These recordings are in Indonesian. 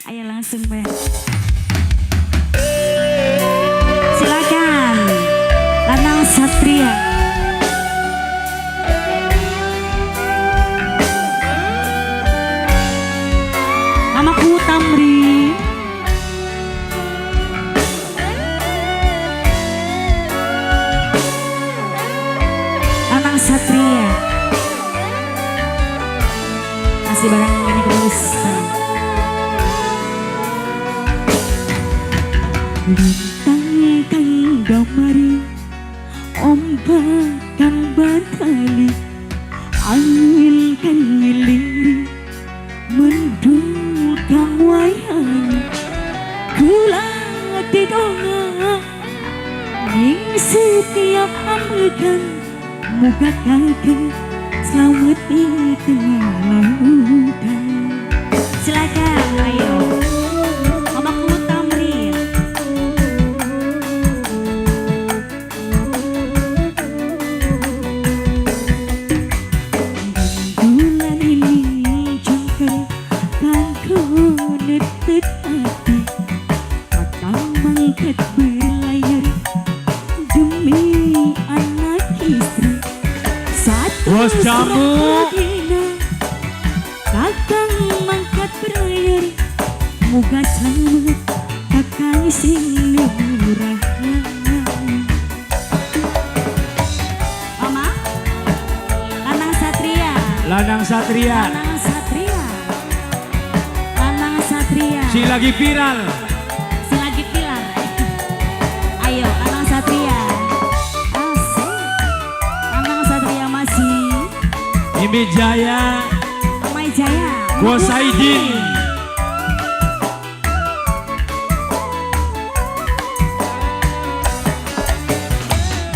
Ayo langsung Mbak. Silakan. Lanang Satria. Namaku Tamri. Lanang Satria. Masih bareng ini terus. Lintang kang gamari, ombak kang batali, angin kang ngilingi, mendung kang wayang, kula didonga, ning setiap amegan, muga kagem selamat di tengah lautan. Silakan, ayo. Bos jamu kakang mangkat berlayar, muga selamat kakang sing murah. Mama Lanang Satria. Lanang Satria. Lanang Satria. Lanang Satria. Si lagi viral. Si lagi viral. Ayo Lanang Satria. Imi Jaya, Mai Jaya, Bos Aidin,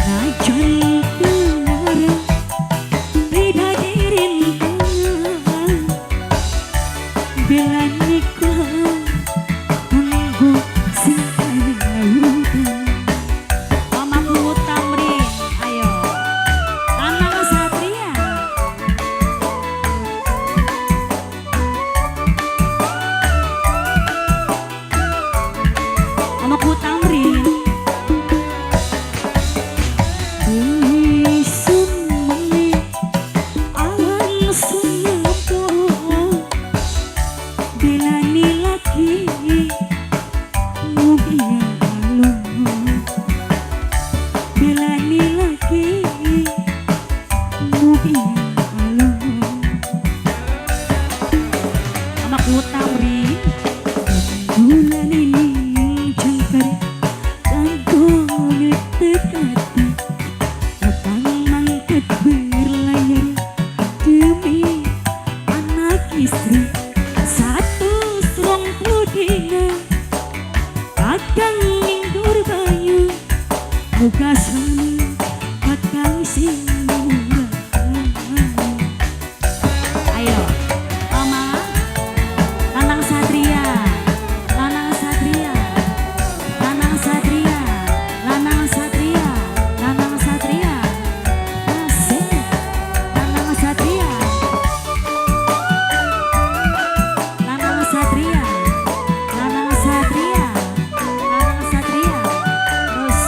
Najon Kelara, beda dirintangan, bela nikah, menunggu simpan lautan. Mamaku Tamri, ayo, Lanang Satria. Mamaku Tamrin. Bumi sumeni awan sunyoto, belani lagi mugia alung, belani lagi mugia alung. Mamaku Tamrin. Bulan ini jangkar kantong dekati, kakang mangkat berlayar demi anak istri. Satu serong pudina kakang ngindur bayu, muka selamat kakang sing murah. Ayo Mama Lanang Satria. Lanang Satria. Lanang Satria. Lanang Satria. Lanang Satria. Asik. Lanang Satria. Lanang Satria. Lanang Satria. Lanang Satria. Terus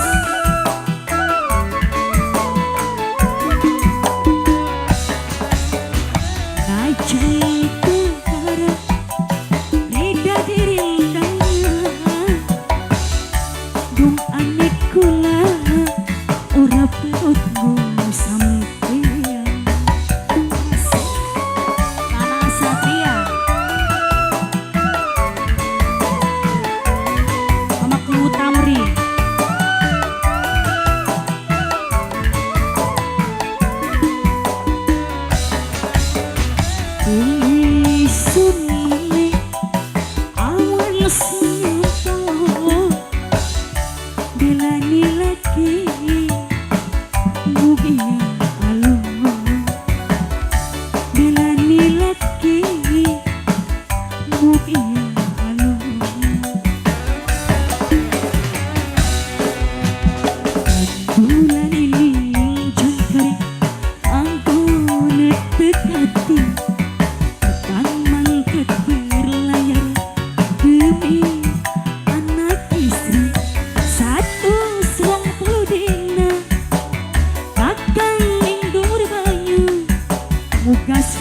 Mugas